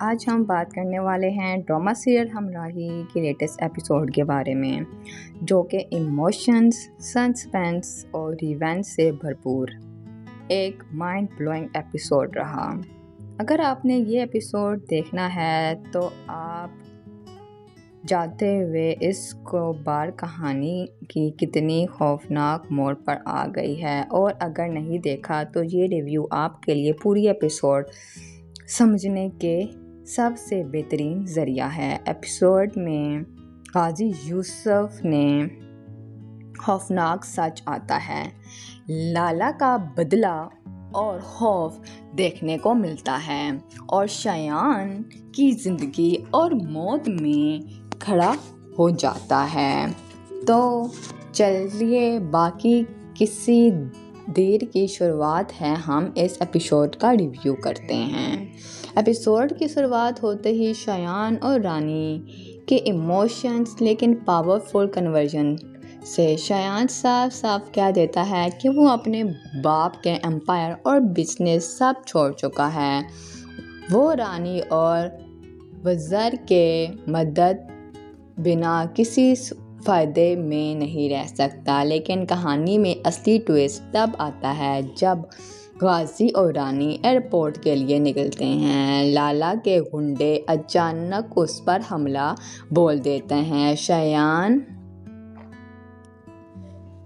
आज हम बात करने वाले हैं ड्रामा सीरियल हमराही के लेटेस्ट एपिसोड के बारे में, जो कि इमोशंस, सस्पेंस और रिवेंज से भरपूर एक माइंड ब्लोइंग एपिसोड रहा। अगर आपने ये एपिसोड देखना है तो आप जाते हुए इसको बार कहानी की कितनी खौफनाक मोड़ पर आ गई है, और अगर नहीं देखा तो ये रिव्यू आपके लिए पूरी एपिसोड समझने के सबसे बेहतरीन ज़रिया है। एपिसोड में गाजी यूसुफ ने खौफनाक सच आता है, लाला का बदला और खौफ देखने को मिलता है, और शयान की ज़िंदगी और मौत में खड़ा हो जाता है। तो चलिए बाकी किसी देर की शुरुआत है, हम इस एपिसोड का रिव्यू करते हैं। एपिसोड की शुरुआत होते ही शयान और रानी के इमोशंस लेकिन पावरफुल कन्वर्जन से शयान साफ साफ कह देता है कि वो अपने बाप के एम्पायर और बिजनेस सब छोड़ चुका है। वो रानी और वज़र के मदद बिना किसी फ़ायदे में नहीं रह सकता। लेकिन कहानी में असली ट्विस्ट तब आता है जब गाजी और रानी एयरपोर्ट के लिए निकलते हैं। लाला के गुंडे अचानक उस पर हमला बोल देते हैं। शयान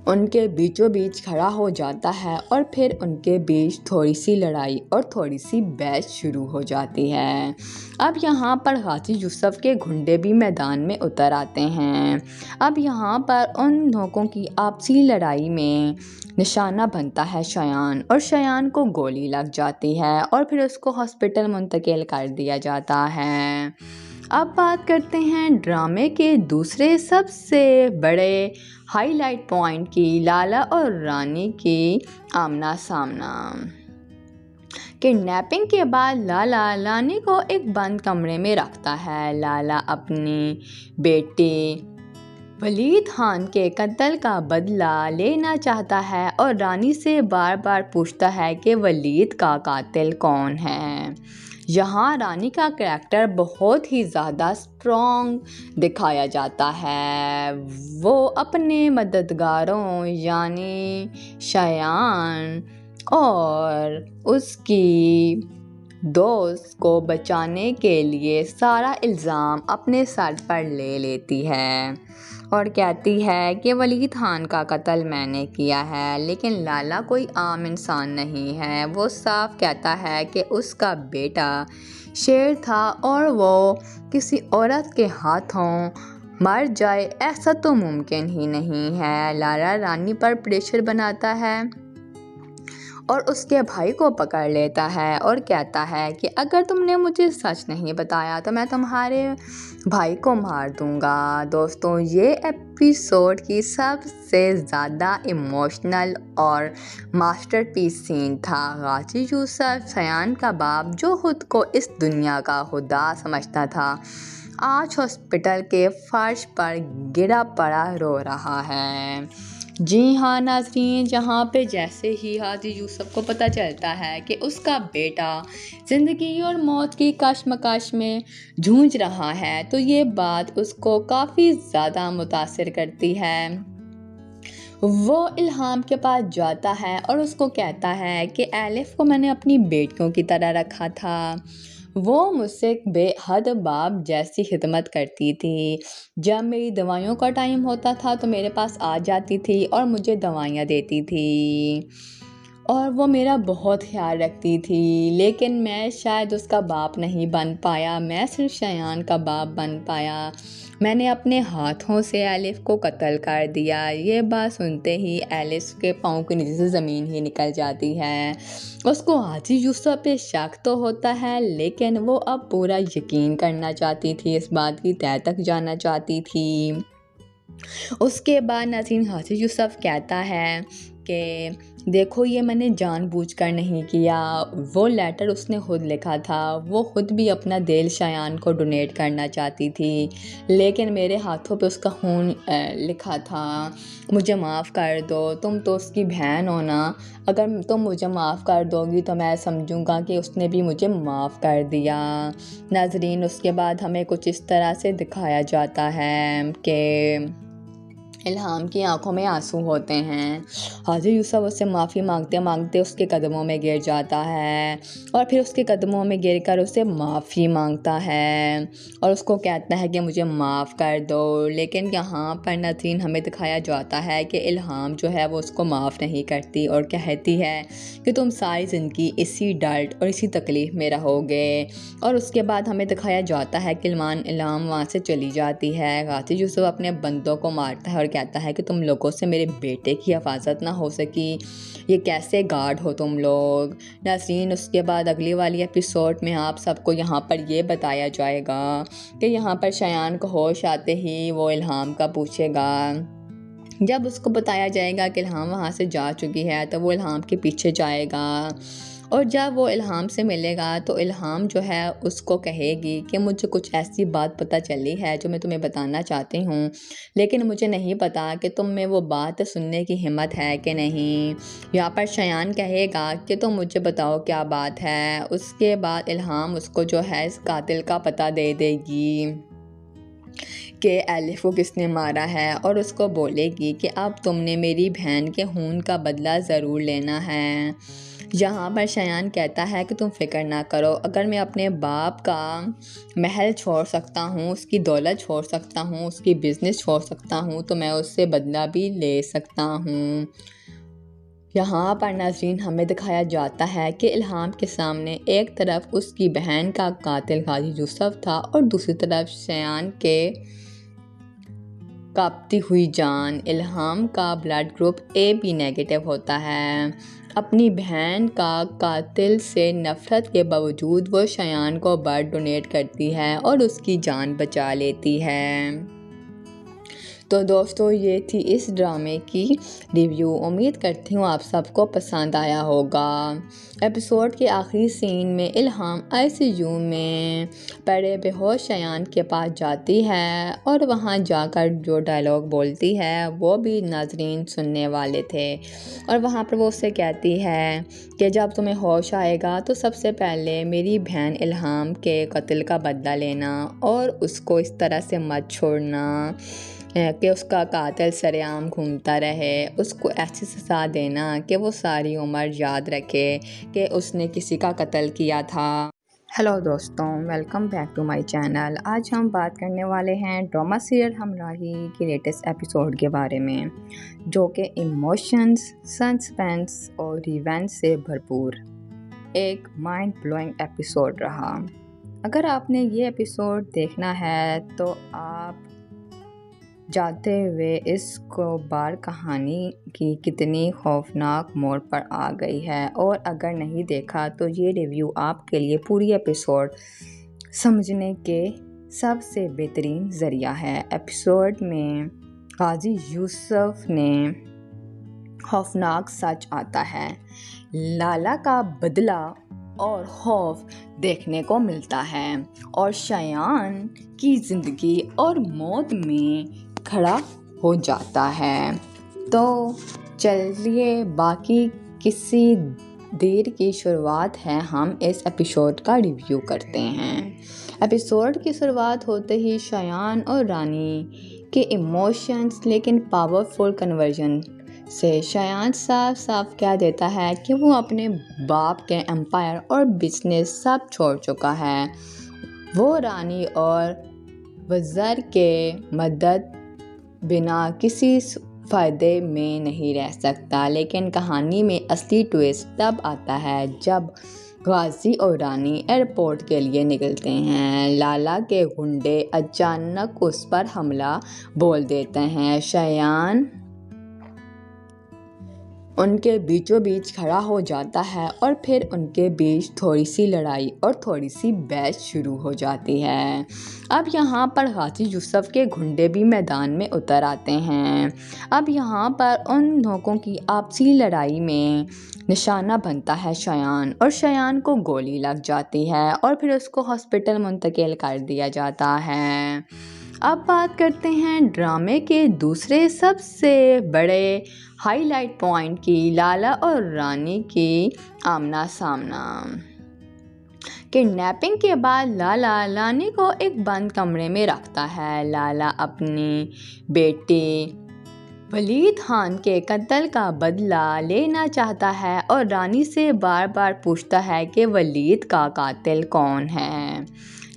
उनके बीचों बीच खड़ा हो जाता है और फिर उनके बीच थोड़ी सी लड़ाई और थोड़ी सी बहस शुरू हो जाती है। अब यहाँ पर गाजी यूसुफ के गुंडे भी मैदान में उतर आते हैं। अब यहाँ पर उन लोगों की आपसी लड़ाई में निशाना बनता है शयान, और शयान को गोली लग जाती है और फिर उसको हॉस्पिटल मुंतकिल कर दिया जाता है। अब बात करते हैं ड्रामे के दूसरे सबसे बड़े हाईलाइट पॉइंट की, लाला और रानी की आमना सामना। किडनैपिंग के बाद लाला रानी को एक बंद कमरे में रखता है। लाला अपनी बेटे वलीद खान के कत्ल का बदला लेना चाहता है और रानी से बार बार पूछता है कि वलीद का कातिल कौन है। यहाँ रानी का करैक्टर बहुत ही ज़्यादा स्ट्रॉन्ग दिखाया जाता है। वो अपने मददगारों यानी शयान और उसकी दोस्त को बचाने के लिए सारा इल्ज़ाम अपने सर पर ले लेती है और कहती है कि वलीद खान का कत्ल मैंने किया है। लेकिन लाला कोई आम इंसान नहीं है। वो साफ कहता है कि उसका बेटा शेर था और वो किसी औरत के हाथों मर जाए, ऐसा तो मुमकिन ही नहीं है। लाला रानी पर प्रेशर बनाता है और उसके भाई को पकड़ लेता है और कहता है कि अगर तुमने मुझे सच नहीं बताया तो मैं तुम्हारे भाई को मार दूंगा। दोस्तों, ये एपिसोड की सबसे ज़्यादा इमोशनल और मास्टरपीस सीन था। गाजी यूसुफ शयान का बाप, जो खुद को इस दुनिया का खुदा समझता था, आज हॉस्पिटल के फर्श पर गिरा पड़ा रो रहा है। जी हाँ नाज़रीन, जहाँ पे जैसे ही गाजी यूसुफ को पता चलता है कि उसका बेटा ज़िंदगी और मौत की कशमकश में जूझ रहा है, तो ये बात उसको काफ़ी ज़्यादा मुतासिर करती है। वो इल्हाम के पास जाता है और उसको कहता है कि एलिफ को मैंने अपनी बेटियों की तरह रखा था। वो मुझसे बेहद बाप जैसी खिदमत करती थी। जब मेरी दवाइयों का टाइम होता था तो मेरे पास आ जाती थी और मुझे दवाइयाँ देती थी, और वो मेरा बहुत ख्याल रखती थी। लेकिन मैं शायद उसका बाप नहीं बन पाया, मैं सिर्फ शयान का बाप बन पाया। मैंने अपने हाथों से एलिफ को कत्ल कर दिया। ये बात सुनते ही एलिफ के पाँव के नीचे से ज़मीन ही निकल जाती है। उसको गाजी यूसुफ पे शक तो होता है, लेकिन वो अब पूरा यकीन करना चाहती थी, इस बात की तह तक जाना चाहती थी। उसके बाद नाज़रीन गाजी यूसुफ कहता है कि देखो ये मैंने जानबूझकर नहीं किया, वो लेटर उसने खुद लिखा था, वो खुद भी अपना दिल शयान को डोनेट करना चाहती थी, लेकिन मेरे हाथों पे उसका खून लिखा था। मुझे माफ़ कर दो, तुम तो उसकी बहन हो ना, अगर तुम मुझे माफ़ कर दोगी तो मैं समझूंगा कि उसने भी मुझे माफ़ कर दिया। नाजरीन, उसके बाद हमें कुछ इस तरह से दिखाया जाता है कि इल्हाम की आंखों में आंसू होते हैं। हाजी यूसुफ उससे माफ़ी मांगते मांगते उसके कदमों में गिर जाता है और फिर उसके कदमों में गिरकर उससे माफ़ी मांगता है और उसको कहता है कि मुझे माफ़ कर दो। लेकिन यहाँ पर नसरीन हमें दिखाया जाता है कि इल्हाम जो है वो उसको माफ़ नहीं करती और कहती है कि तुम सारी ज़िंदगी इसी दर्द और इसी तकलीफ़ में रहोगे। और उसके बाद हमें दिखाया जाता है कि इल्हाम वहाँ से चली जाती है। गाजी यूसुफ अपने बंदों को मारता है और कहता है कि तुम लोगों से मेरे बेटे की हिफाजत ना हो सकी, ये कैसे गार्ड हो तुम लोग। नाज़रीन, उसके बाद अगली वाली एपिसोड में आप सबको यहाँ पर ये बताया जाएगा कि यहाँ पर शयान को होश आते ही वो इल्हाम का पूछेगा। जब उसको बताया जाएगा कि इल्हाम वहाँ से जा चुकी है तो वो इल्हाम के पीछे जाएगा और जब वो इल्हाम से मिलेगा तो इल्हाम जो है उसको कहेगी कि मुझे कुछ ऐसी बात पता चली है जो मैं तुम्हें बताना चाहती हूँ, लेकिन मुझे नहीं पता कि तुम में वो बात सुनने की हिम्मत है कि नहीं। यहाँ पर शयान कहेगा कि तुम मुझे बताओ क्या बात है। उसके बाद इल्हाम उसको जो है इस कातिल का पता दे देगी कि एलिफ को किसने मारा है और उसको बोलेगी कि अब तुमने मेरी बहन के खून का बदला ज़रूर लेना है। यहाँ पर शयान कहता है कि तुम फिक्र ना करो, अगर मैं अपने बाप का महल छोड़ सकता हूँ, उसकी दौलत छोड़ सकता हूँ, उसकी बिज़नेस छोड़ सकता हूँ तो मैं उससे बदला भी ले सकता हूँ। यहाँ पर नाज़रीन हमें दिखाया जाता है कि इल्हाम के सामने एक तरफ उसकी बहन का कातिल गाजी यूसुफ था और दूसरी तरफ शयान के कांपती हुई जान। इल्हाम का ब्लड ग्रुप AB नेगेटिव होता है। अपनी बहन का कातिल से नफ़रत के बावजूद वो शयान को ब्लड डोनेट करती है और उसकी जान बचा लेती है। तो दोस्तों ये थी इस ड्रामे की रिव्यू। उम्मीद करती हूँ आप सबको पसंद आया होगा। एपिसोड के आखिरी सीन में इल्हाम ICU में पड़े बेहोश शयान के पास जाती है और वहाँ जाकर जो डायलॉग बोलती है वो भी नाजरीन सुनने वाले थे और वहाँ पर वो उससे कहती है कि जब तुम्हें होश आएगा तो सबसे पहले मेरी बहन इल्हाम के कत्ल का बदला लेना और उसको इस तरह से मत छोड़ना कि उसका कातिल सरेआम घूमता रहे। उसको ऐसी सज़ा देना कि वो सारी उम्र याद रखे कि उसने किसी का कत्ल किया था। हेलो दोस्तों, welcome back to my channel. आज हम बात करने वाले हैं ड्रामा सीरियल हमराही की लेटेस्ट एपिसोड के बारे में, जो कि इमोशंस, सस्पेंस और रिवेंज से भरपूर एक माइंड ब्लोइंग एपिसोड रहा। अगर आपने ये एपिसोड देखना है तो आप जाते हुए इसको बार कहानी की कितनी खौफनाक मोड़ पर आ गई है, और अगर नहीं देखा तो ये रिव्यू आपके लिए पूरी एपिसोड समझने के सबसे बेहतरीन ज़रिया है। एपिसोड में गाजी यूसुफ ने खौफनाक सच आता है, लाला का बदला और खौफ देखने को मिलता है और शयान की ज़िंदगी और मौत में खड़ा हो जाता है। तो चलिए बाकी किसी देर की शुरुआत है, हम इस एपिसोड का रिव्यू करते हैं। एपिसोड की शुरुआत होते ही शयान और रानी के इमोशंस लेकिन पावरफुल कन्वर्जन से शयान साफ साफ कह देता है कि वो अपने बाप के एम्पायर और बिजनेस सब छोड़ चुका है। वो रानी और वज़र के मदद बिना किसी फ़ायदे में नहीं रह सकता। लेकिन कहानी में असली ट्विस्ट तब आता है जब गाजी और रानी एयरपोर्ट के लिए निकलते हैं। लाला के गुंडे अचानक उस पर हमला बोल देते हैं। शयान उनके बीचों बीच खड़ा हो जाता है और फिर उनके बीच थोड़ी सी लड़ाई और थोड़ी सी बहस शुरू हो जाती है। अब यहाँ पर गाजी यूसुफ के गुंडे भी मैदान में उतर आते हैं। अब यहाँ पर उन लोगों की आपसी लड़ाई में निशाना बनता है शयान, और शयान को गोली लग जाती है और फिर उसको हॉस्पिटल मुंतकिल कर दिया जाता है। अब बात करते हैं ड्रामे के दूसरे सबसे बड़े हाईलाइट पॉइंट की, लाला और रानी की आमना सामना। किडनैपिंग के बाद लाला रानी को एक बंद कमरे में रखता है। लाला अपनी बेटे वलीद खान के कत्ल का बदला लेना चाहता है और रानी से बार बार पूछता है कि वलीद का कातिल कौन है।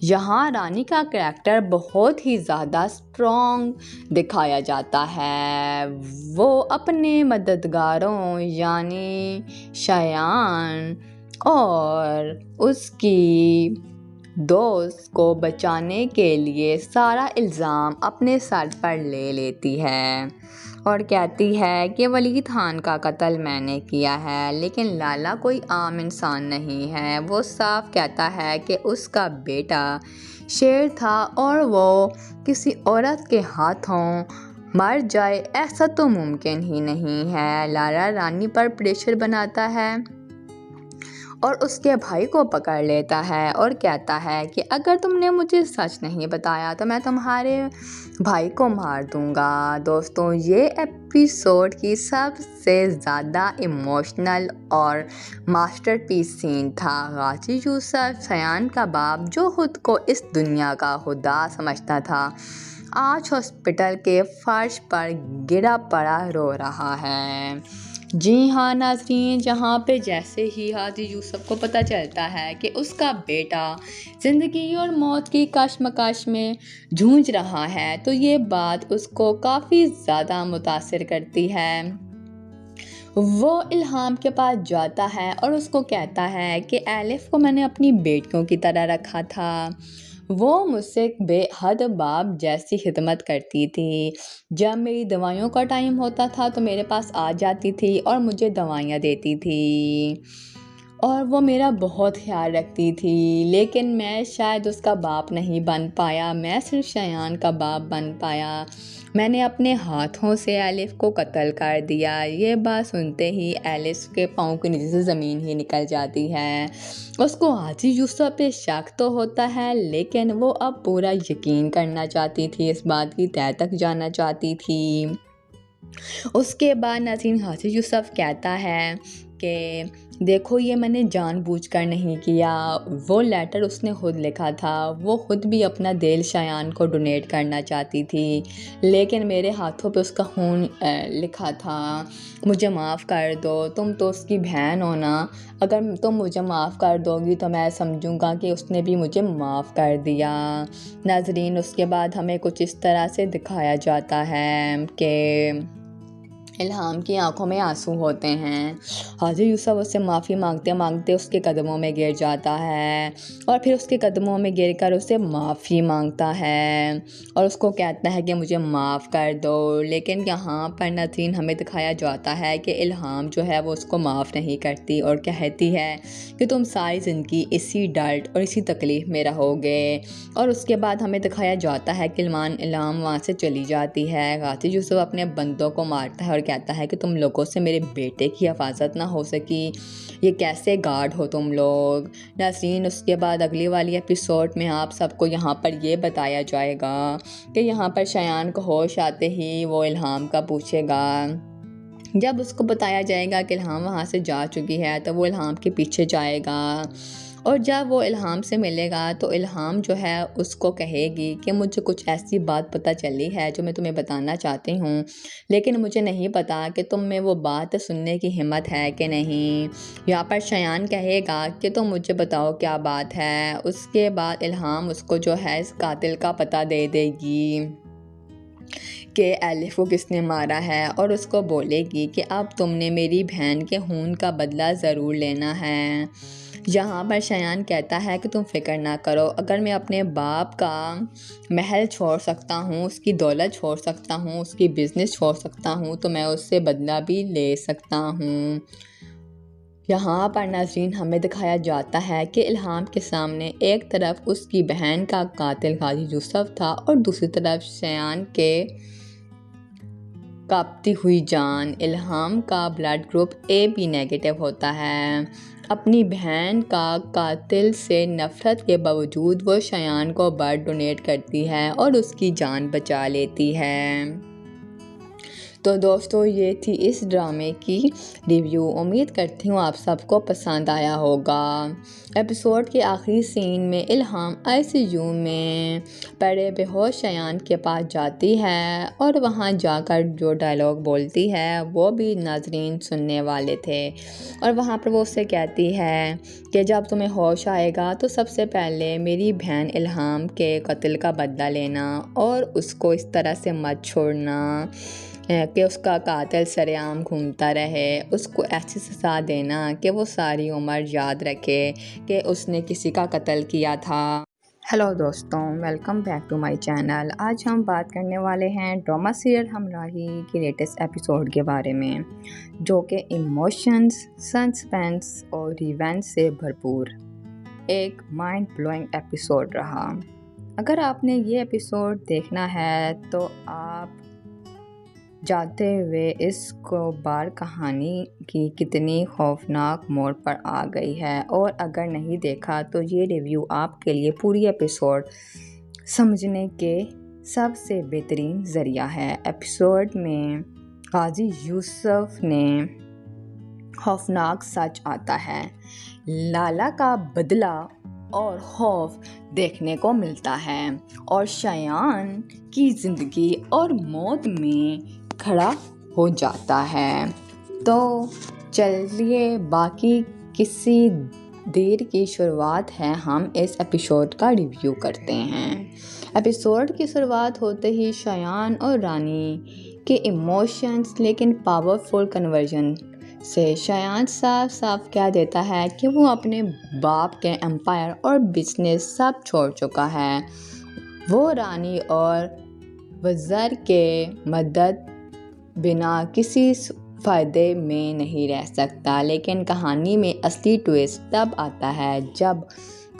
यहाँ रानी का करैक्टर बहुत ही ज़्यादा स्ट्रॉन्ग दिखाया जाता है। वो अपने मददगारों यानी शयान और उसकी दोस्त को बचाने के लिए सारा इल्ज़ाम अपने सर पर ले लेती है और कहती है कि वलीद खान का कत्ल मैंने किया है। लेकिन लाला कोई आम इंसान नहीं है। वो साफ कहता है कि उसका बेटा शेर था और वो किसी औरत के हाथों मर जाए, ऐसा तो मुमकिन ही नहीं है। लाला रानी पर प्रेशर बनाता है और उसके भाई को पकड़ लेता है और कहता है कि अगर तुमने मुझे सच नहीं बताया तो मैं तुम्हारे भाई को मार दूंगा। दोस्तों, ये एपिसोड की सबसे ज़्यादा इमोशनल और मास्टरपीस सीन था। गाजी यूसुफ शयान का बाप, जो खुद को इस दुनिया का खुदा समझता था, आज हॉस्पिटल के फर्श पर गिरा पड़ा रो रहा है। जी हाँ नाज़रीन, जहाँ पे जैसे ही गाजी यूसुफ को पता चलता है कि उसका बेटा ज़िंदगी और मौत की कशमकश में जूझ रहा है, तो ये बात उसको काफ़ी ज़्यादा मुतासिर करती है। वो इल्हाम के पास जाता है और उसको कहता है कि एलिफ को मैंने अपनी बेटियों की तरह रखा था। वो मुझसे बेहद बाप जैसी खिदमत करती थी। जब मेरी दवाइयों का टाइम होता था तो मेरे पास आ जाती थी और मुझे दवाइयाँ देती थी और वो मेरा बहुत ख्याल रखती थी। लेकिन मैं शायद उसका बाप नहीं बन पाया, मैं सिर्फ शयान का बाप बन पाया। मैंने अपने हाथों से एलिफ को कत्ल कर दिया। ये बात सुनते ही एलिफ के पाँव के नीचे से ज़मीन ही निकल जाती है। उसको गाजी यूसुफ पे शक तो होता है, लेकिन वो अब पूरा यकीन करना चाहती थी, इस बात की तह तक जाना चाहती थी। उसके बाद नाज़रीन, गाजी यूसुफ कहता है कि देखो, ये मैंने जानबूझकर नहीं किया। वो लेटर उसने खुद लिखा था। वो खुद भी अपना दिल शयान को डोनेट करना चाहती थी, लेकिन मेरे हाथों पे उसका खून लिखा था। मुझे माफ़ कर दो, तुम तो उसकी बहन हो ना। अगर तुम मुझे माफ़ कर दोगी तो मैं समझूंगा कि उसने भी मुझे माफ़ कर दिया। नाज़रीन, उसके बाद हमें कुछ इस तरह से दिखाया जाता है कि इल्हाम की आंखों में आंसू होते हैं। गाजी यूसुफ उससे माफ़ी मांगते मांगते उसके कदमों में गिर जाता है और फिर उसके कदमों में गिरकर उससे माफ़ी मांगता है और उसको कहता है कि मुझे माफ़ कर दो। लेकिन यहाँ पर नाज़रीन, हमें दिखाया जाता है कि इल्हाम जो है वो उसको माफ़ नहीं करती और कहती है कि तुम सारी ज़िंदगी इसी दर्द और इसी तकलीफ़ में रहोगे। और उसके बाद हमें दिखाया जाता है कि इल्हाम वहाँ से चली जाती है। गाजी यूसुफ अपने बंदों को मारता है और कहता है कि तुम लोगों से मेरे बेटे की हिफाजत ना हो सकी, ये कैसे गार्ड हो तुम लोग। नाज़रीन, उसके बाद अगली वाली एपिसोड में आप सबको यहाँ पर ये बताया जाएगा कि यहाँ पर शयान को होश आते ही वो इल्हाम का पूछेगा। जब उसको बताया जाएगा कि इल्हाम वहाँ से जा चुकी है तो वो इल्हाम के पीछे जाएगा और जब वो इल्हाम से मिलेगा तो इल्हाम जो है उसको कहेगी कि मुझे कुछ ऐसी बात पता चली है जो मैं तुम्हें बताना चाहती हूँ, लेकिन मुझे नहीं पता कि तुम में वो बात सुनने की हिम्मत है कि नहीं। यहाँ पर शयान कहेगा कि तुम मुझे बताओ क्या बात है। उसके बाद इल्हाम उसको जो है इस कातिल का पता दे देगी कि एलिफ को किसने मारा है और उसको बोलेगी कि अब तुमने मेरी बहन के खून का बदला ज़रूर लेना है। यहाँ पर शयान कहता है कि तुम फिक्र ना करो, अगर मैं अपने बाप का महल छोड़ सकता हूँ, उसकी दौलत छोड़ सकता हूँ, उसकी बिज़नेस छोड़ सकता हूँ, तो मैं उससे बदला भी ले सकता हूँ। यहाँ पर नाज़रीन हमें दिखाया जाता है कि इल्हाम के सामने एक तरफ उसकी बहन का कातिल गाजी यूसुफ था और दूसरी तरफ शयान के कांपती हुई जान। इल्हाम का ब्लड ग्रुप AB नेगेटिव होता है। अपनी बहन का कातिल से नफ़रत के बावजूद वो शयान को ब्लड डोनेट करती है और उसकी जान बचा लेती है। तो दोस्तों ये थी इस ड्रामे की रिव्यू। उम्मीद करती हूँ आप सबको पसंद आया होगा। एपिसोड के आखिरी सीन में इल्हाम ICU में पड़े बेहोश शयान के पास जाती है और वहाँ जाकर जो डायलॉग बोलती है वो भी नाजरीन सुनने वाले थे। और वहाँ पर वो उससे कहती है कि जब तुम्हें होश आएगा तो सबसे पहले मेरी बहन इल्हाम के कत्ल का बदला लेना और उसको इस तरह से मत छोड़ना कि उसका कातिल सरेआम घूमता रहे। उसको ऐसी सज़ा देना कि वो सारी उम्र याद रखे कि उसने किसी का कत्ल किया था। हेलो दोस्तों, welcome back to my channel. आज हम बात करने वाले हैं ड्रामा सीरियल हमराही के लेटेस्ट एपिसोड के बारे में, जो कि इमोशंस, सस्पेंस और रिवेंज से भरपूर एक माइंड ब्लोइंग एपिसोड रहा। अगर आपने ये एपिसोड देखना है तो आप जाते हुए इसको बार कहानी की कितनी खौफनाक मोड़ पर आ गई है, और अगर नहीं देखा तो ये रिव्यू आपके लिए पूरी एपिसोड समझने के सबसे बेहतरीन ज़रिया है। एपिसोड में गाजी यूसुफ ने खौफनाक सच आता है। लाला का बदला और खौफ देखने को मिलता है और शयान की ज़िंदगी और मौत में खड़ा हो जाता है। तो चलिए बाकी किसी देर की शुरुआत है, हम इस एपिसोड का रिव्यू करते हैं। एपिसोड की शुरुआत होते ही शयान और रानी के इमोशंस लेकिन पावरफुल कन्वर्जन से शयान साफ साफ कह देता है कि वो अपने बाप के एम्पायर और बिजनेस सब छोड़ चुका है। वो रानी और वज़र के मदद बिना किसी फ़ायदे में नहीं रह सकता। लेकिन कहानी में असली ट्विस्ट तब आता है जब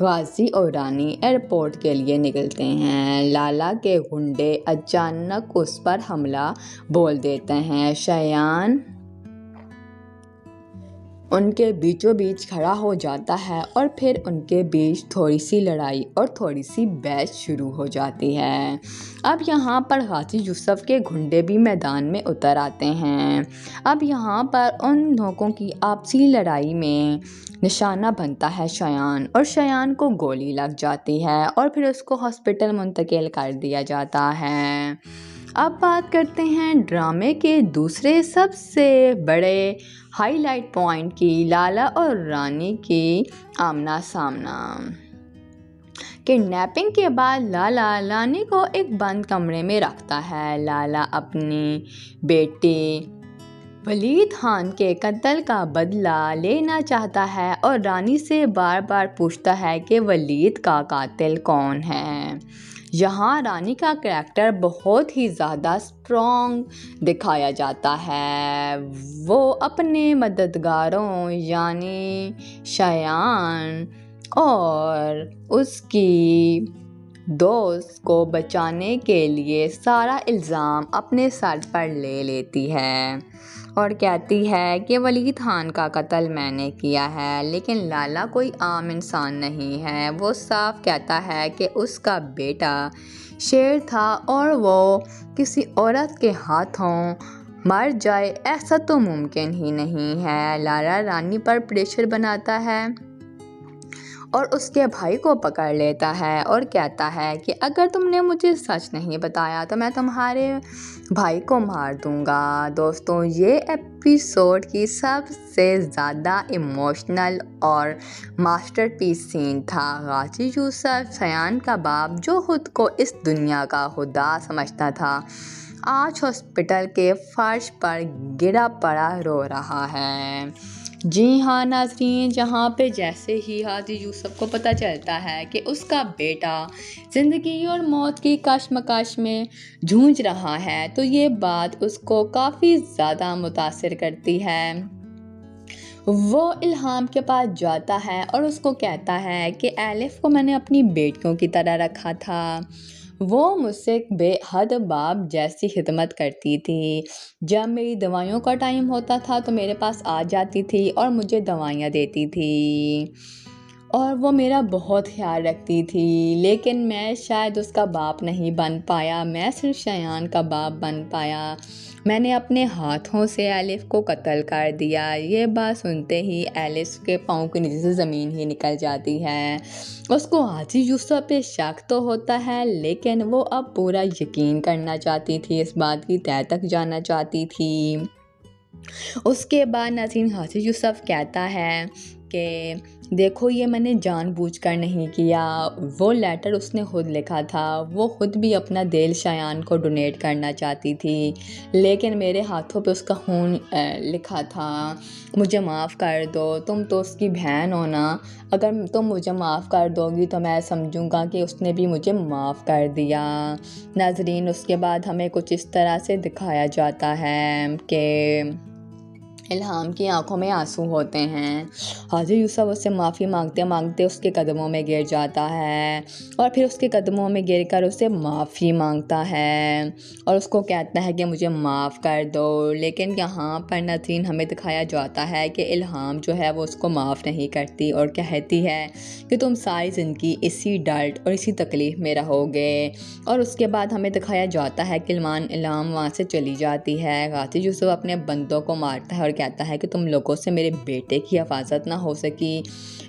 गाजी और रानी एयरपोर्ट के लिए निकलते हैं। लाला के गुंडे अचानक उस पर हमला बोल देते हैं। शयान उनके बीचों बीच खड़ा हो जाता है और फिर उनके बीच थोड़ी सी लड़ाई और थोड़ी सी बहस शुरू हो जाती है। अब यहाँ पर गाजी यूसुफ के गुंडे भी मैदान में उतर आते हैं। अब यहाँ पर उन लोगों की आपसी लड़ाई में निशाना बनता है शयान, और शयान को गोली लग जाती है और फिर उसको हॉस्पिटल मुंतकिल कर दिया जाता है। अब बात करते हैं ड्रामे के दूसरे सबसे बड़े हाईलाइट पॉइंट की, लाला और रानी की आमना सामना। किडनैपिंग के बाद लाला रानी को एक बंद कमरे में रखता है। लाला अपनी बेटे वलीद खान के कत्ल का बदला लेना चाहता है और रानी से बार बार पूछता है कि वलीद का कातिल कौन है। यहाँ रानी का करैक्टर बहुत ही ज़्यादा स्ट्रॉन्ग दिखाया जाता है। वो अपने मददगारों यानी शयान और उसकी दोस्त को बचाने के लिए सारा इल्ज़ाम अपने सर पर ले लेती है और कहती है कि वलीद खान का कत्ल मैंने किया है। लेकिन लाला कोई आम इंसान नहीं है। वो साफ कहता है कि उसका बेटा शेर था और वो किसी औरत के हाथों मर जाए, ऐसा तो मुमकिन ही नहीं है। लाला रानी पर प्रेशर बनाता है और उसके भाई को पकड़ लेता है और कहता है कि अगर तुमने मुझे सच नहीं बताया तो मैं तुम्हारे भाई को मार दूंगा। दोस्तों ये एपिसोड की सबसे ज़्यादा इमोशनल और मास्टरपीस सीन था। गाजी यूसुफ शयान का बाप, जो खुद को इस दुनिया का खुदा समझता था, आज हॉस्पिटल के फर्श पर गिरा पड़ा रो रहा है। जी हाँ नाज़रीन, जहाँ पे जैसे ही हाजी यूसुफ को पता चलता है कि उसका बेटा ज़िंदगी और मौत की कशमकश में जूझ रहा है, तो ये बात उसको काफ़ी ज़्यादा मुतासिर करती है। वो इल्हाम के पास जाता है और उसको कहता है कि एलिफ को मैंने अपनी बेटियों की तरह रखा था। वो मुझसे बेहद बाप जैसी खिदमत करती थी। जब मेरी दवाइयों का टाइम होता था तो मेरे पास आ जाती थी और मुझे दवाइयाँ देती थी और वो मेरा बहुत ख्याल रखती थी। लेकिन मैं शायद उसका बाप नहीं बन पाया, मैं सिर्फ शयान का बाप बन पाया। मैंने अपने हाथों से एलिफ को कत्ल कर दिया। ये बात सुनते ही एलिफ के पाँव के नीचे से ज़मीन ही निकल जाती है। उसको हाजी यूसुफ पे शक तो होता है, लेकिन वो अब पूरा यकीन करना चाहती थी, इस बात की तह तक जाना चाहती थी। उसके बाद नाज़रीन हाजी यूसुफ कहता है कि देखो ये मैंने जानबूझकर नहीं किया, वो लेटर उसने खुद लिखा था। वो खुद भी अपना दिल शयान को डोनेट करना चाहती थी, लेकिन मेरे हाथों पे उसका खून लिखा था। मुझे माफ़ कर दो, तुम तो उसकी बहन हो ना। अगर तुम मुझे माफ़ कर दोगी तो मैं समझूंगा कि उसने भी मुझे माफ़ कर दिया। नाज़रीन उसके बाद हमें कुछ इस तरह से दिखाया जाता है कि इल्हाम की आंखों में आंसू होते हैं। हाजी यूसुफ उससे माफ़ी मांगते मांगते उसके कदमों में गिर जाता है और फिर उसके कदमों में गिरकर उससे माफ़ी मांगता है और उसको कहता है कि मुझे माफ़ कर दो। लेकिन यहाँ पर नाज़रीन हमें दिखाया जाता है कि इल्हाम जो है वो उसको माफ़ नहीं करती और कहती है कि तुम सारी ज़िंदगी इसी दर्द और इसी तकलीफ़ में रहोगे। और उसके बाद हमें दिखाया जाता है कि इल्हाम वहाँ से चली जाती है। हाजी यूसुफ अपने बंदों को मारता है और कहता है कि तुम लोगों से मेरे बेटे की हिफाजत ना हो सकी,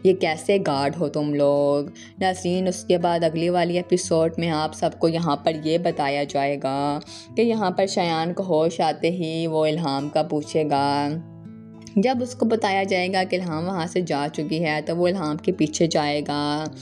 ये कैसे गार्ड हो तुम लोग। नाज़रीन उसके बाद अगली वाली एपिसोड में आप सबको यहाँ पर ये बताया जाएगा कि यहाँ पर शयान को होश आते ही वो इल्हाम का पूछेगा। जब उसको बताया जाएगा कि इल्हाम वहाँ से जा चुकी है तो वो इल्हाम के पीछे जाएगा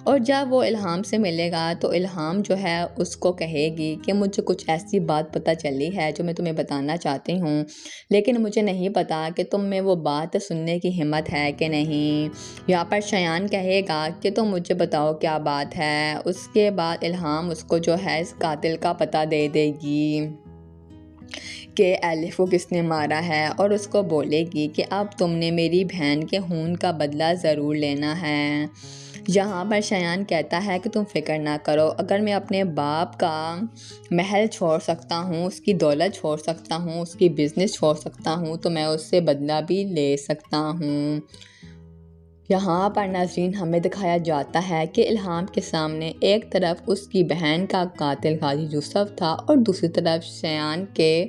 और जब वो इल्हाम से मिलेगा तो इल्हाम जो है उसको कहेगी कि मुझे कुछ ऐसी बात पता चली है जो मैं तुम्हें बताना चाहती हूँ, लेकिन मुझे नहीं पता कि तुम में वो बात सुनने की हिम्मत है कि नहीं। यहाँ पर शयान कहेगा कि तुम मुझे बताओ क्या बात है। उसके बाद इल्हाम उसको जो है इस कातिल का पता दे देगी कि एलिफ को किसने मारा है और उसको बोलेगी कि अब तुमने मेरी बहन के खून का बदला ज़रूर लेना है। यहाँ पर शयान कहता है कि तुम फिक्र ना करो, अगर मैं अपने बाप का महल छोड़ सकता हूँ, उसकी दौलत छोड़ सकता हूँ, उसकी बिज़नेस छोड़ सकता हूँ, तो मैं उससे बदला भी ले सकता हूँ। यहाँ पर नाज़रीन हमें दिखाया जाता है कि इल्हाम के सामने एक तरफ उसकी बहन का कातिल हाजी यूसुफ था और दूसरी तरफ शयान के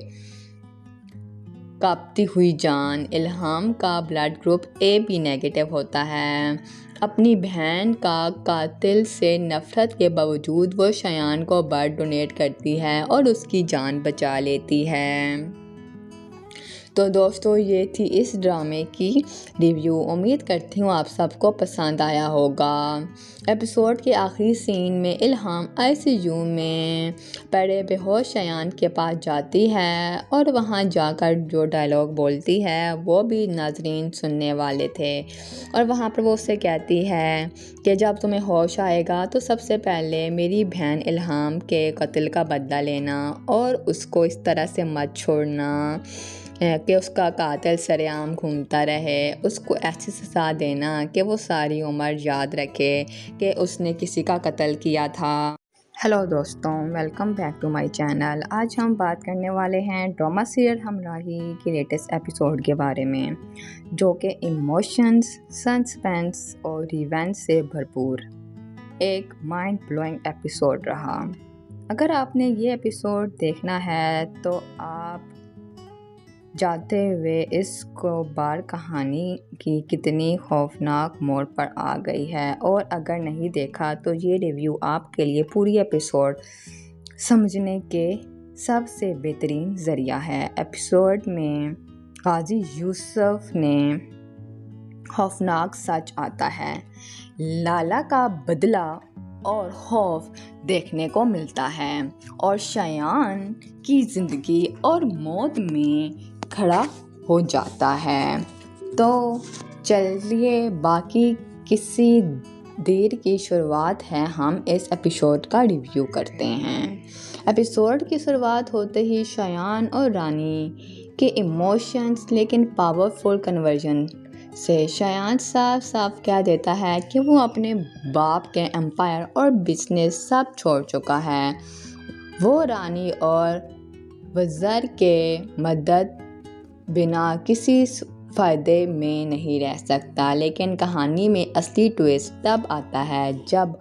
कांपती हुई जान। इल्हाम का ब्लड ग्रुप AB नेगेटिव होता है। अपनी बहन का कातिल से नफ़रत के बावजूद वो शयान को ब्लड डोनेट करती है और उसकी जान बचा लेती है। तो दोस्तों ये थी इस ड्रामे की रिव्यू। उम्मीद करती हूँ आप सबको पसंद आया होगा। एपिसोड के आखिरी सीन में इल्हाम ICU में पड़े बेहोश शयान के पास जाती है और वहाँ जाकर जो डायलॉग बोलती है वो भी नाजरीन सुनने वाले थे। और वहाँ पर वो उससे कहती है कि जब तुम्हें होश आएगा तो सबसे पहले मेरी बहन इल्हाम के कत्ल का बदला लेना और उसको इस तरह से मत छोड़ना कि उसका कातिल सरेआम घूमता रहे। उसको ऐसी सज़ा देना कि वो सारी उम्र याद रखे कि उसने किसी का कत्ल किया था। हेलो दोस्तों, welcome back to my channel. आज हम बात करने वाले हैं ड्रामा सीरियल हमराही के लेटेस्ट एपिसोड के बारे में, जो कि इमोशंस, सस्पेंस और रिवेंज से भरपूर एक माइंड ब्लोइंग एपिसोड रहा। अगर आपने ये एपिसोड देखना है तो आप जाते हुए इसको बार कहानी की कितनी खौफनाक मोड़ पर आ गई है, और अगर नहीं देखा तो ये रिव्यू आपके लिए पूरी एपिसोड समझने के सबसे बेहतरीन ज़रिया है। एपिसोड में हाजी यूसुफ ने खौफनाक सच आता है, लाला का बदला और खौफ देखने को मिलता है और शयान की ज़िंदगी और मौत में खड़ा हो जाता है। तो चलिए बाकी किसी देर की शुरुआत है, हम इस एपिसोड का रिव्यू करते हैं। एपिसोड की शुरुआत होते ही शयान और रानी के इमोशंस लेकिन पावरफुल कन्वर्जन से शयान साफ साफ कह देता है कि वो अपने बाप के एम्पायर और बिजनेस सब छोड़ चुका है। वो रानी और वज़र के मदद बिना किसी फ़ायदे में नहीं रह सकता। लेकिन कहानी में असली ट्विस्ट तब आता है जब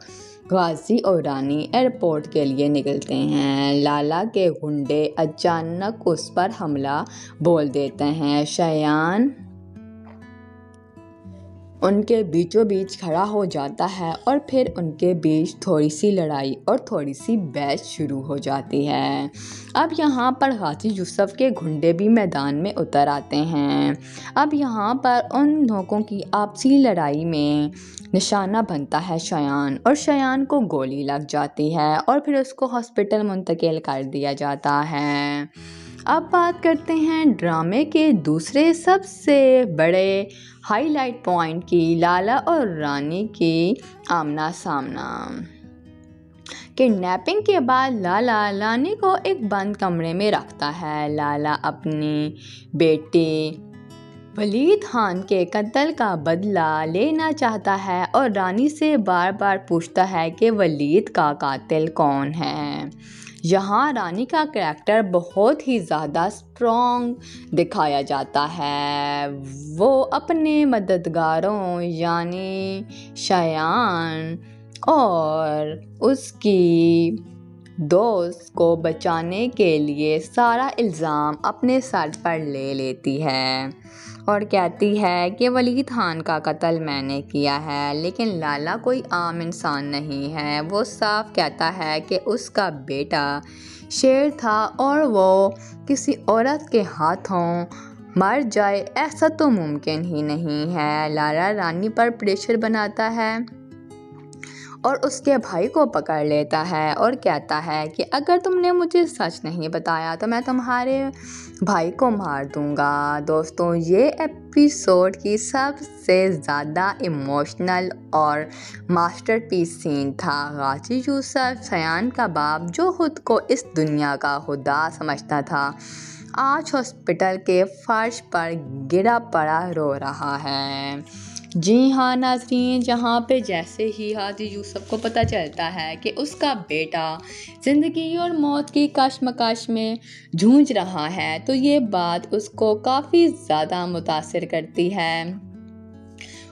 गाजी और रानी एयरपोर्ट के लिए निकलते हैं। लाला के गुंडे अचानक उस पर हमला बोल देते हैं। शयान उनके बीचों बीच खड़ा हो जाता है और फिर उनके बीच थोड़ी सी लड़ाई और थोड़ी सी बहस शुरू हो जाती है। अब यहाँ पर गाजी यूसुफ के गुंडे भी मैदान में उतर आते हैं। अब यहाँ पर उन लोगों की आपसी लड़ाई में निशाना बनता है शयान, और शयान को गोली लग जाती है और फिर उसको हॉस्पिटल मुंतकिल कर दिया जाता है। अब बात करते हैं ड्रामे के दूसरे सबसे बड़े हाईलाइट पॉइंट की, लाला और रानी की आमना सामना। किडनैपिंग के बाद लाला रानी को एक बंद कमरे में रखता है। लाला अपनी बेटे वलीद खान के कत्ल का बदला लेना चाहता है और रानी से बार बार पूछता है कि वलीद का कातिल कौन है। यहाँ रानी का करैक्टर बहुत ही ज़्यादा स्ट्रॉन्ग दिखाया जाता है। वो अपने मददगारों यानी शयान और उसकी दोस्त को बचाने के लिए सारा इल्ज़ाम अपने सर पर ले लेती है और कहती है कि वलीद खान का कत्ल मैंने किया है। लेकिन लाला कोई आम इंसान नहीं है। वो साफ कहता है कि उसका बेटा शेर था और वो किसी औरत के हाथों मर जाए, ऐसा तो मुमकिन ही नहीं है। लाला रानी पर प्रेशर बनाता है और उसके भाई को पकड़ लेता है और कहता है कि अगर तुमने मुझे सच नहीं बताया तो मैं तुम्हारे भाई को मार दूंगा। दोस्तों, ये एपिसोड की सबसे ज़्यादा इमोशनल और मास्टरपीस सीन था। गाजी यूसुफ शयान का बाप, जो खुद को इस दुनिया का खुदा समझता था, आज हॉस्पिटल के फर्श पर गिरा पड़ा रो रहा है। जी हाँ नाज़रीन, जहाँ पे जैसे ही गाजी यूसुफ को पता चलता है कि उसका बेटा ज़िंदगी और मौत की कशमकश में जूझ रहा है, तो ये बात उसको काफ़ी ज़्यादा मुतासिर करती है।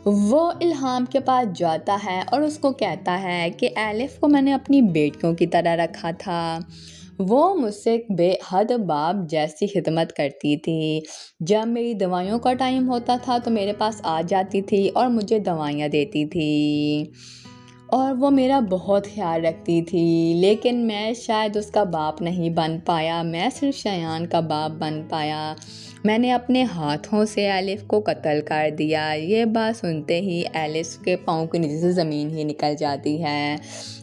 वो इल्हाम के पास जाता है और उसको कहता है कि एलिफ को मैंने अपनी बेटियों की तरह रखा था। वो मुझसे बेहद बाप जैसी खिदमत करती थी। जब मेरी दवाइयों का टाइम होता था तो मेरे पास आ जाती थी और मुझे दवाइयाँ देती थी और वो मेरा बहुत ख्याल रखती थी। लेकिन मैं शायद उसका बाप नहीं बन पाया, मैं सिर्फ शयान का बाप बन पाया। मैंने अपने हाथों से एलिफ को कत्ल कर दिया। ये बात सुनते ही एलिफ के पाँव के नीचे से ज़मीन ही निकल जाती है।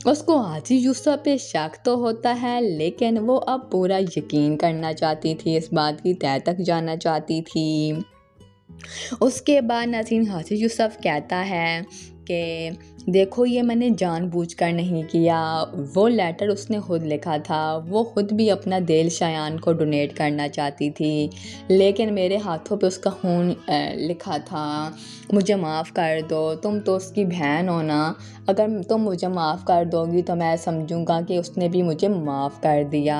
उसको गाजी यूसुफ पे शक तो होता है, लेकिन वो अब पूरा यकीन करना चाहती थी, इस बात की तह तक जाना चाहती थी। उसके बाद नाज़रीन, गाजी यूसुफ कहता है कि देखो, ये मैंने जानबूझकर नहीं किया। वो लेटर उसने खुद लिखा था। वो खुद भी अपना दिल शयान को डोनेट करना चाहती थी, लेकिन मेरे हाथों पे उसका खून लिखा था। मुझे माफ़ कर दो, तुम तो उसकी बहन हो ना। अगर तुम मुझे माफ़ कर दोगी तो मैं समझूंगा कि उसने भी मुझे माफ़ कर दिया।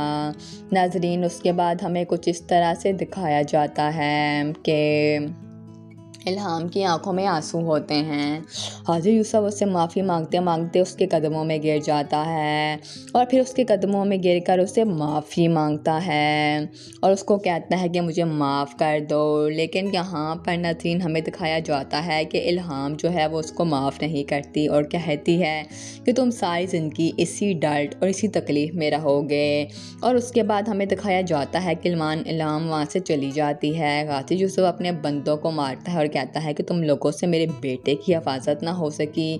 नाज़रीन, उसके बाद हमें कुछ इस तरह से दिखाया जाता है कि इल्हाम की आंखों में आंसू होते हैं। गाजी यूसुफ उससे माफ़ी मांगते मांगते उसके कदमों में गिर जाता है और फिर उसके कदमों में गिरकर उससे माफ़ी मांगता है और उसको कहता है कि मुझे माफ़ कर दो। लेकिन यहाँ पर नाज़रीन, हमें दिखाया जाता है कि इल्हाम जो है वो उसको माफ़ नहीं करती और कहती है कि तुम सारी ज़िंदगी इसी दर्द और इसी तकलीफ़ में रहोगे। और उसके बाद हमें दिखाया जाता है कि इल्हाम वहाँ से चली जाती है। गाजी यूसुफ अपने बंदों को मारता है और कहता है कि तुम लोगों से मेरे बेटे की हिफाजत ना हो सकी,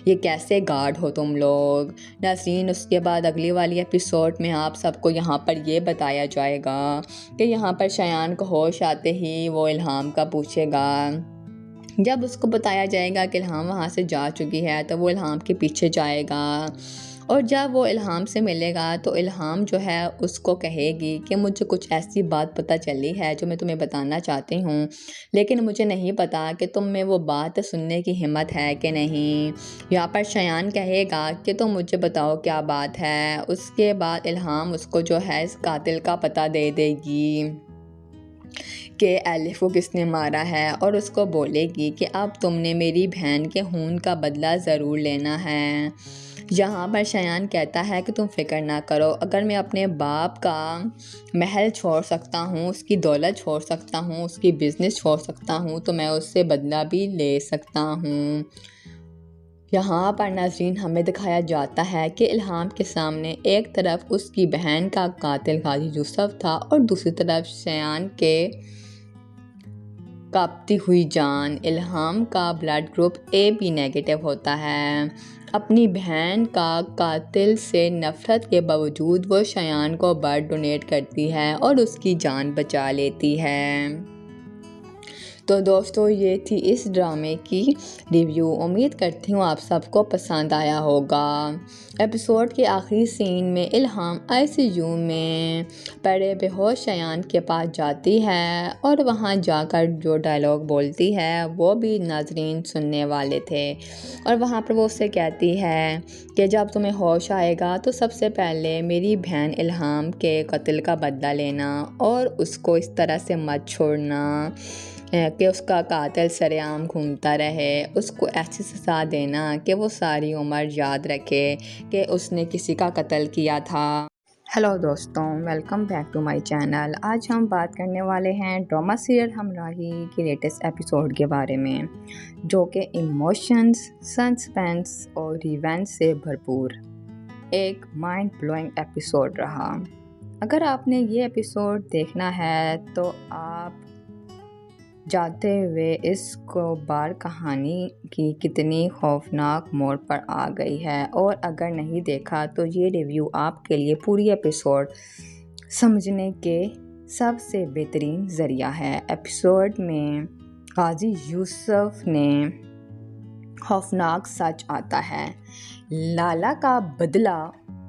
ये कैसे गार्ड हो तुम लोग। नाज़रीन, उसके बाद अगली वाली एपिसोड में आप सबको यहाँ पर ये बताया जाएगा कि यहाँ पर शयान को होश आते ही वो इल्हाम का पूछेगा जब उसको बताया जाएगा कि इल्हाम वहाँ से जा चुकी है तो वो इल्हाम के पीछे जाएगा, और जब वो इल्हाम से मिलेगा तो इल्हाम जो है उसको कहेगी कि मुझे कुछ ऐसी बात पता चली है जो मैं तुम्हें बताना चाहती हूँ, लेकिन मुझे नहीं पता कि तुम में वो बात सुनने की हिम्मत है कि नहीं। यहाँ पर शयान कहेगा कि तुम मुझे बताओ क्या बात है। उसके बाद इल्हाम उसको जो है इस कातिल का पता दे देगी कि एलिफ को किसने मारा है, और उसको बोलेगी कि अब तुमने मेरी बहन के खून का बदला ज़रूर लेना है। यहाँ पर शयान कहता है कि तुम फिक्र ना करो, अगर मैं अपने बाप का महल छोड़ सकता हूँ, उसकी दौलत छोड़ सकता हूँ, उसकी बिज़नेस छोड़ सकता हूँ, तो मैं उससे बदला भी ले सकता हूँ। यहाँ पर नाज़रीन हमें दिखाया जाता है कि इल्हाम के सामने एक तरफ उसकी बहन का कातिल गाजी यूसुफ था और दूसरी तरफ शयान के कांपती हुई जान। इल्हाम का ब्लड ग्रुप AB नेगेटिव होता है। अपनी बहन का कातिल से नफ़रत के बावजूद वो शयान को ब्लड डोनेट करती है और उसकी जान बचा लेती है। तो दोस्तों ये थी इस ड्रामे की रिव्यू। उम्मीद करती हूँ आप सबको पसंद आया होगा। एपिसोड के आखिरी सीन में इल्हाम ICU में पड़े बेहोश शयान के पास जाती है और वहाँ जाकर जो डायलॉग बोलती है वो भी नाजरीन सुनने वाले थे, और वहाँ पर वो उससे कहती है कि जब तुम्हें होश आएगा तो सबसे पहले मेरी बहन इल्हाम के कत्ल का बदला लेना और उसको इस तरह से मत छोड़ना कि उसका कातिल सरेआम घूमता रहे। उसको ऐसी सज़ा देना कि वो सारी उम्र याद रखे कि उसने किसी का कत्ल किया था। हेलो दोस्तों, welcome back to my channel. आज हम बात करने वाले हैं ड्रामा सीरियल हमराही के लेटेस्ट एपिसोड के बारे में, जो कि इमोशंस, सस्पेंस और रिवेंज से भरपूर एक माइंड ब्लोइंग एपिसोड रहा। अगर आपने ये एपिसोड देखना है तो आप जाते हुए इसको बार कहानी की कितनी खौफनाक मोड़ पर आ गई है, और अगर नहीं देखा तो ये रिव्यू आपके लिए पूरी एपिसोड समझने के सबसे बेहतरीन ज़रिया है। एपिसोड में गाजी यूसुफ ने खौफनाक सच आता है, लाला का बदला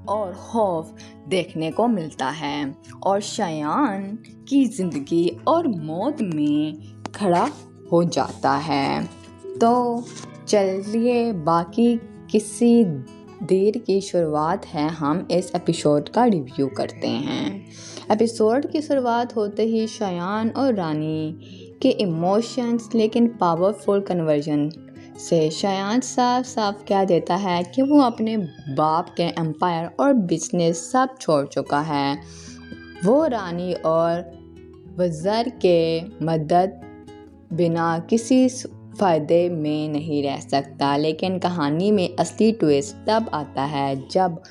और खौफ देखने को मिलता है, और शयान की ज़िंदगी और मौत में खड़ा हो जाता है। तो चलिए बाकी किसी देर की शुरुआत है, हम इस एपिसोड का रिव्यू करते हैं। एपिसोड की शुरुआत होते ही शयान और रानी के इमोशंस लेकिन पावरफुल कन्वर्जन से शयान साफ साफ कह देता है कि वो अपने बाप के एम्पायर और बिजनेस सब छोड़ चुका है। वो रानी और वज़र के मदद बिना किसी फ़ायदे में नहीं रह सकता। लेकिन कहानी में असली ट्विस्ट तब आता है जब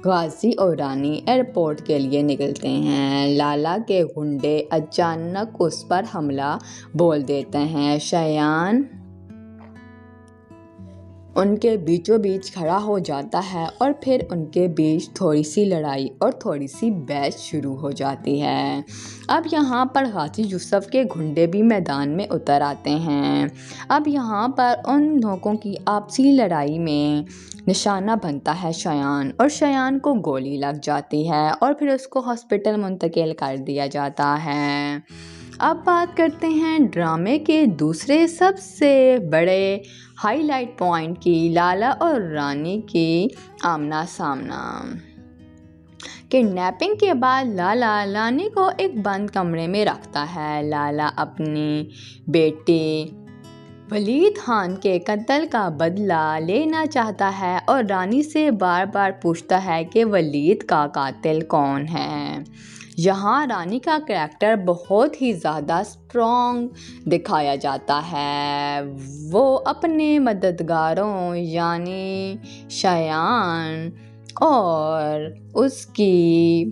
गाजी और रानी एयरपोर्ट के लिए निकलते हैं। लाला के गुंडे अचानक उस पर हमला बोल देते हैं। शयान उनके बीचों बीच खड़ा हो जाता है और फिर उनके बीच थोड़ी सी लड़ाई और थोड़ी सी बहस शुरू हो जाती है। अब यहाँ पर गाजी यूसुफ के गुंडे भी मैदान में उतर आते हैं। अब यहाँ पर उन लोगों की आपसी लड़ाई में निशाना बनता है शयान, और शयान को गोली लग जाती है और फिर उसको हॉस्पिटल मुंतकिल कर दिया जाता है। अब बात करते हैं ड्रामे के दूसरे सबसे बड़े हाईलाइट पॉइंट की, लाला और रानी की आमना सामना। किडनैपिंग के बाद लाला रानी को एक बंद कमरे में रखता है। लाला अपनी बेटे वलीद खान के कत्ल का बदला लेना चाहता है और रानी से बार बार पूछता है कि वलीद का कातिल कौन है। यहाँ रानी का करैक्टर बहुत ही ज़्यादा स्ट्रॉन्ग दिखाया जाता है। वो अपने मददगारों यानी शयान और उसकी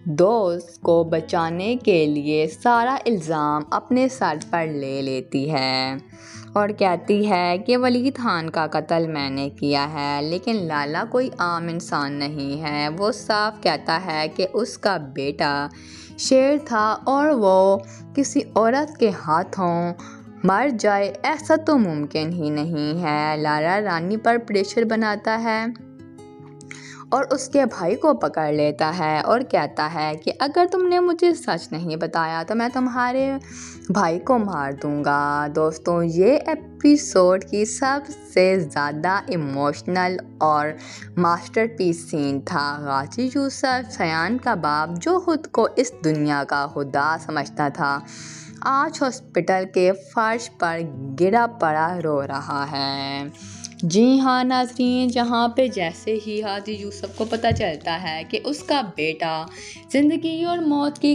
दोस्त को बचाने के लिए सारा इल्ज़ाम अपने सर पर ले लेती है और कहती है कि वलीद खान का कत्ल मैंने किया है। लेकिन लाला कोई आम इंसान नहीं है। वो साफ कहता है कि उसका बेटा शेर था और वो किसी औरत के हाथों मर जाए, ऐसा तो मुमकिन ही नहीं है। लाला रानी पर प्रेशर बनाता है और उसके भाई को पकड़ लेता है और कहता है कि अगर तुमने मुझे सच नहीं बताया तो मैं तुम्हारे भाई को मार दूंगा। दोस्तों, ये एपिसोड की सबसे ज़्यादा इमोशनल और मास्टरपीस सीन था। गाजी यूसुफ सयान का बाप, जो खुद को इस दुनिया का खुदा समझता था, आज हॉस्पिटल के फर्श पर गिरा पड़ा रो रहा है। जी हाँ नाज़रीन, जहाँ पे जैसे ही हाजी यूसुफ को पता चलता है कि उसका बेटा ज़िंदगी और मौत की